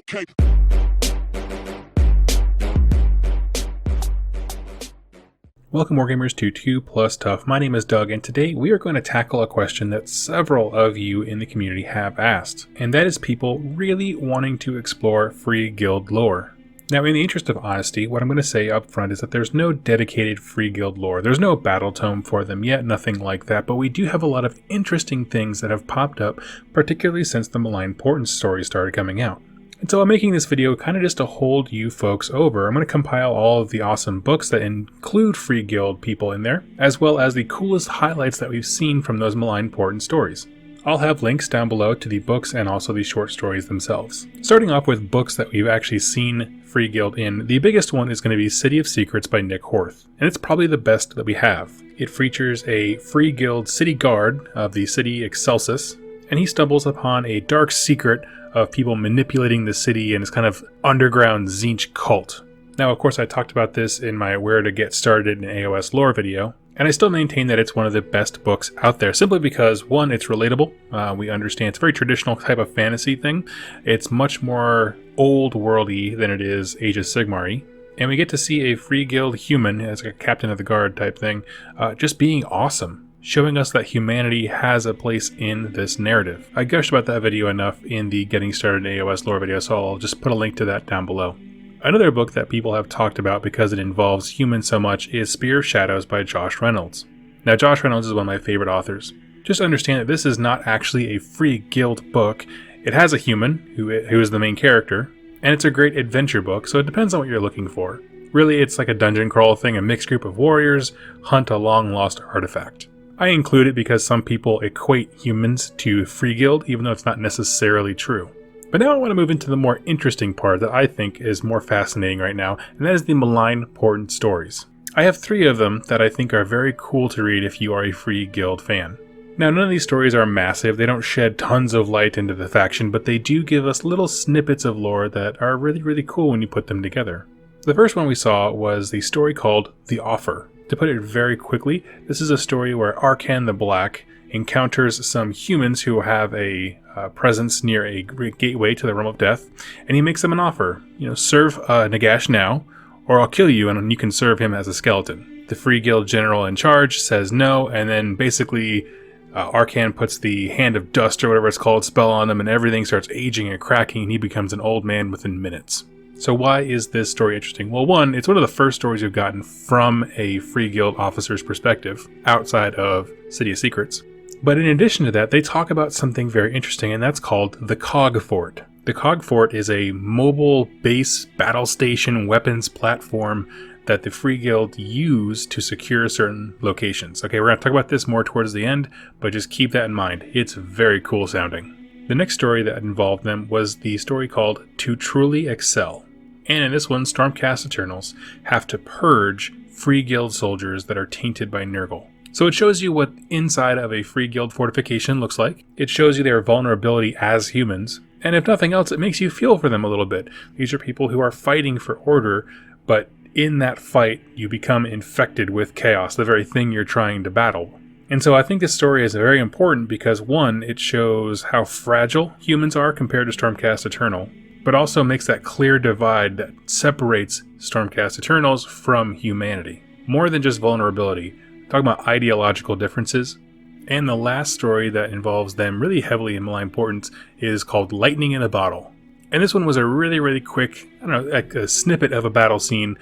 cape. Welcome Wargamers to 2 Plus Tough. My name is Doug, and today we are going to tackle a question that several of you in the community have asked, and that is people really wanting to explore free guild lore. Now, in the interest of honesty, what I'm going to say up front is that there's no dedicated free guild lore. There's no battletome for them yet, nothing like that, but we do have a lot of interesting things that have popped up, particularly since the Malign Portents story started coming out. And so I'm making this video kind of just to hold you folks over. I'm going to compile all of the awesome books that include free guild people in there, as well as the coolest highlights that we've seen from those Malign Portents stories. I'll have links down below to the books and also the short stories themselves. Starting off with books that we've actually seen free guild in, the biggest one is going to be City of Secrets by Nick Horth, and it's probably the best that we have. It features a free guild city guard of the city Excelsis, and he stumbles upon a dark secret of people manipulating the city and this kind of underground Tzeentch cult. Now, of course, I talked about this in my Where to Get Started in AOS lore video, and I still maintain that it's one of the best books out there, simply because, one, it's relatable. We understand it's a very traditional type of fantasy thing. It's much more old-worldy than it is Age of Sigmar-y. And we get to see a free guild human, as a captain of the guard type thing, just being awesome, showing us that humanity has a place in this narrative. I gushed about that video enough in the Getting Started in AOS lore video, so I'll just put a link to that down below. Another book that people have talked about because it involves humans so much is Spear of Shadows by Josh Reynolds. Now, Josh Reynolds is one of my favorite authors. Just understand that this is not actually a free guild book. It has a human, who is the main character, and it's a great adventure book, so it depends on what you're looking for. Really, it's like a dungeon crawl thing. A mixed group of warriors hunt a long-lost artifact. I include it because some people equate humans to free guild, even though it's not necessarily true. But now I want to move into the more interesting part that I think is more fascinating right now, and that is the Malign Portents stories. I have 3 of them that I think are very cool to read if you are a free guild fan. Now, none of these stories are massive, they don't shed tons of light into the faction, but they do give us little snippets of lore that are really, really cool when you put them together. The first one we saw was the story called The Offer. To put it very quickly, this is a story where Arkan the Black encounters some humans who have a presence near a gateway to the Realm of Death, and he makes them an offer. Serve Nagash now, or I'll kill you and you can serve him as a skeleton. The Free Guild general in charge says no, and then basically Arkan puts the Hand of Dust, or whatever it's called, spell on him, and everything starts aging and cracking, and he becomes an old man within minutes. So why is this story interesting? Well, one, it's one of the first stories we've gotten from a Free Guild officer's perspective, outside of City of Secrets. But in addition to that, they talk about something very interesting, and that's called the Cog Fort. The Cog Fort is a mobile base battle station weapons platform that the Free Guild use to secure certain locations. Okay, we're going to talk about this more towards the end, but just keep that in mind. It's very cool sounding. The next story that involved them was the story called To Truly Excel. And in this one, Stormcast Eternals have to purge Free Guild soldiers that are tainted by Nurgle. So it shows you what inside of a Free Guild fortification looks like. It shows you their vulnerability as humans. And if nothing else, it makes you feel for them a little bit. These are people who are fighting for order, but in that fight, you become infected with chaos, the very thing you're trying to battle. And so I think this story is very important because, one, it shows how fragile humans are compared to Stormcast Eternal, but also makes that clear divide that separates Stormcast Eternals from humanity. More than just vulnerability. Talking about ideological differences. And the last story that involves them really heavily in Malign Portents is called Lightning in a Bottle. And this one was a really, really quick, like a snippet of a battle scene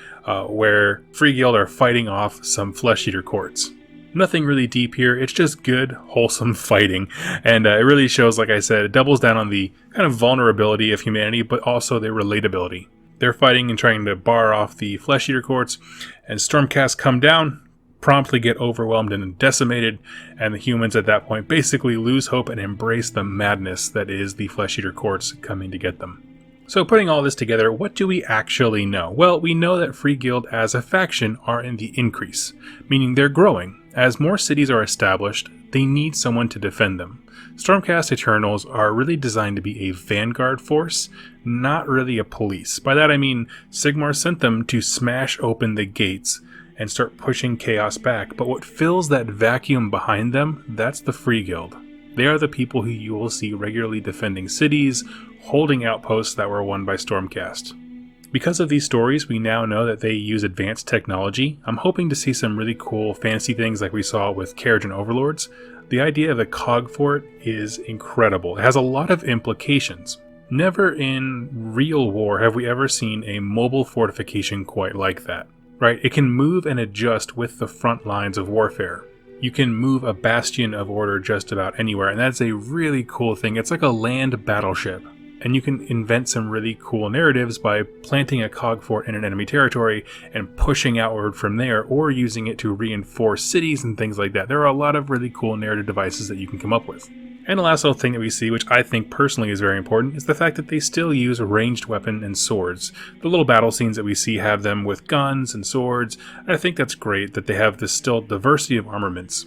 where Free Guild are fighting off some flesh eater courts. Nothing really deep here, it's just good, wholesome fighting. And it really shows, like I said, it doubles down on the kind of vulnerability of humanity, but also their relatability. They're fighting and trying to bar off the flesh eater courts, and Stormcast come down, promptly get overwhelmed and decimated, and the humans at that point basically lose hope and embrace the madness that is the flesh eater courts coming to get them. So putting all this together, what do we actually know? Well, we know that Free Guild as a faction are in the increase, meaning they're growing. As more cities are established, they need someone to defend them. Stormcast Eternals are really designed to be a vanguard force, not really a police. By that I mean Sigmar sent them to smash open the gates and start pushing chaos back, but what fills that vacuum behind them, that's the Free Guild. They are the people who you will see regularly defending cities, holding outposts that were won by Stormcast. Because of these stories, we now know that they use advanced technology. I'm hoping to see some really cool fantasy things like we saw with Carriage and Overlords. The idea of a cog fort is incredible. It has a lot of implications. Never in real war have we ever seen a mobile fortification quite like that, right? It can move and adjust with the front lines of warfare. You can move a bastion of order just about anywhere, and that's a really cool thing. It's like a land battleship. And you can invent some really cool narratives by planting a cog fort in an enemy territory and pushing outward from there, or using it to reinforce cities and things like that. There are a lot of really cool narrative devices that you can come up with. And the last little thing that we see, which I think personally is very important, is the fact that they still use a ranged weapon and swords. The little battle scenes that we see have them with guns and swords. I think that's great that they have this still diversity of armaments.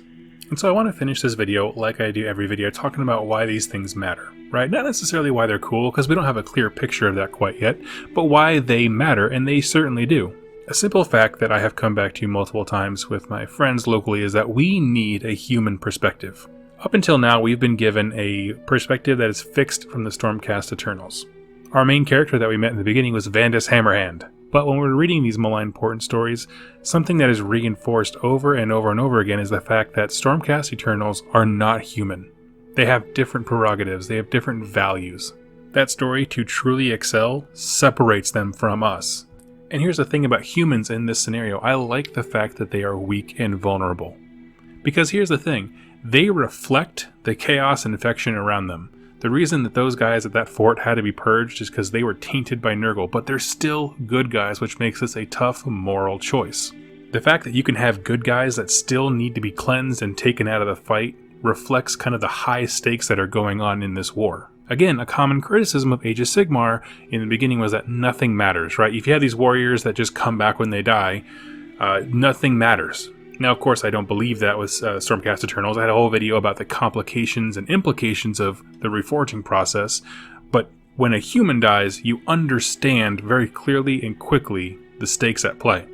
And so I want to finish this video, like I do every video, talking about why these things matter, right? Not necessarily why they're cool, because we don't have a clear picture of that quite yet, but why they matter, and they certainly do. A simple fact that I have come back to multiple times with my friends locally is that we need a human perspective. Up until now, we've been given a perspective that is fixed from the Stormcast Eternals. Our main character that we met in the beginning was Vandus Hammerhand. But when we're reading these Malign Portent stories, something that is reinforced over and over and over again is the fact that Stormcast Eternals are not human. They have different prerogatives, they have different values. That story, to truly excel, separates them from us. And here's the thing about humans in this scenario, I like the fact that they are weak and vulnerable. Because here's the thing, they reflect the chaos and infection around them. The reason that those guys at that fort had to be purged is because they were tainted by Nurgle, but they're still good guys, which makes this a tough moral choice. The fact that you can have good guys that still need to be cleansed and taken out of the fight reflects kind of the high stakes that are going on in this war. Again, a common criticism of Age of Sigmar in the beginning was that nothing matters, right? If you have these warriors that just come back when they die, nothing matters. Now, of course, I don't believe that with Stormcast Eternals. I had a whole video about the complications and implications of the reforging process, but when a human dies, you understand very clearly and quickly the stakes at play.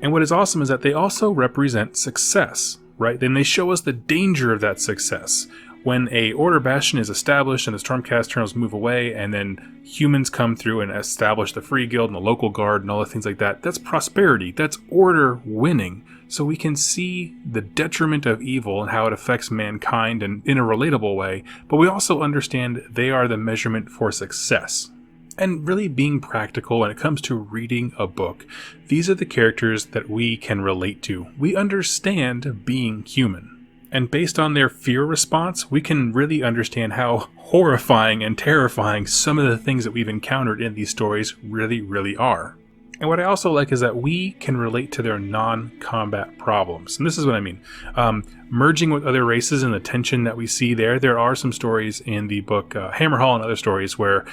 And what is awesome is that they also represent success, right? Then they show us the danger of that success. When a Order Bastion is established and the Stormcast Eternals move away, and then humans come through and establish the Free Guild and the local guard and all the things like that, that's prosperity, that's order winning. So we can see the detriment of evil and how it affects mankind and in a relatable way, but we also understand they are the measurement for success. And really being practical when it comes to reading a book, these are the characters that we can relate to. We understand being human. And based on their fear response, we can really understand how horrifying and terrifying some of the things that we've encountered in these stories really are. And what I also like is that we can relate to their non-combat problems. And this is what I mean. Merging with other races and the tension that we see there. There are some stories in the book Hammerhall and other stories where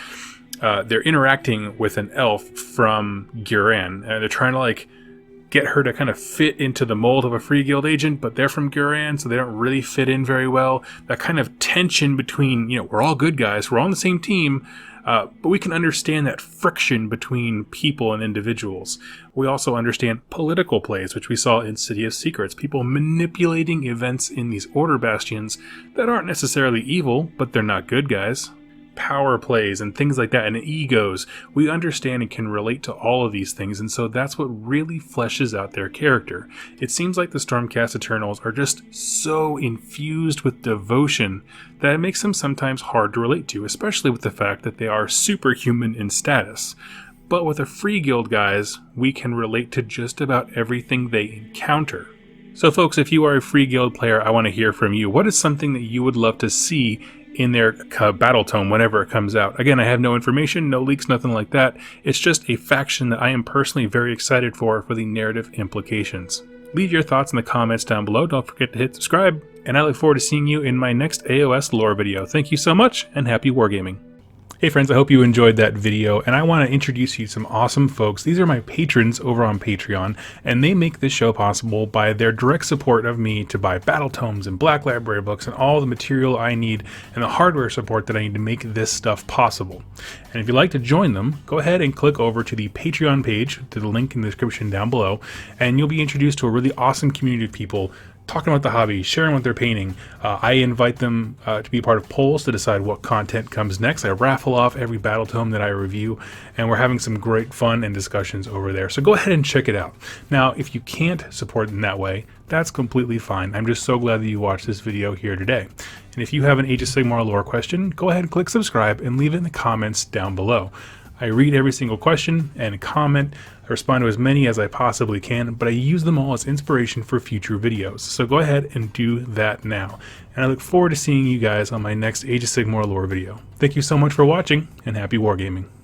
they're interacting with an elf from Guran. And they're trying to get her to kind of fit into the mold of a Free Guild agent, but they're from Guran, so they don't really fit in very well. That kind of tension between, we're all good guys, we're all on the same team, but we can understand that friction between people and individuals. We also understand political plays, which we saw in City of Secrets, people manipulating events in these Order Bastions that aren't necessarily evil, but they're not good guys. Power plays and things like that, and egos. We understand and can relate to all of these things, and so that's what really fleshes out their character. It seems like the Stormcast Eternals are just so infused with devotion that it makes them sometimes hard to relate to, especially with the fact that they are superhuman in status. But with the Free Guild guys, we can relate to just about everything they encounter. So folks, if you are a Free Guild player, I want to hear from you. What is something that you would love to see in their battletome whenever it comes out? Again, I have no information, no leaks, nothing like that. It's just a faction that I am personally very excited for the narrative implications. Leave your thoughts in the comments down below. Don't forget to hit subscribe, and I look forward to seeing you in my next AOS lore video. Thank you so much, and happy wargaming. Hey friends, I hope you enjoyed that video, and I want to introduce you to some awesome folks. These are my patrons over on Patreon, and they make this show possible by their direct support of me to buy battletomes and Black Library books and all the material I need and the hardware support that I need to make this stuff possible. And if you'd like to join them, go ahead and click over to the Patreon page, to the link in the description down below, and you'll be introduced to a really awesome community of people talking about the hobby, sharing what they're painting. I invite them to be part of polls to decide what content comes next. I raffle off every battletome that I review, and we're having some great fun and discussions over there. So go ahead and check it out. Now, if you can't support in that way, that's completely fine. I'm just so glad that you watched this video here today. And if you have an Age of Sigmar lore question, go ahead and click subscribe and leave it in the comments down below. I read every single question and comment. I respond to as many as I possibly can, but I use them all as inspiration for future videos. So go ahead and do that now. And I look forward to seeing you guys on my next Age of Sigmar lore video. Thank you so much for watching, and happy wargaming.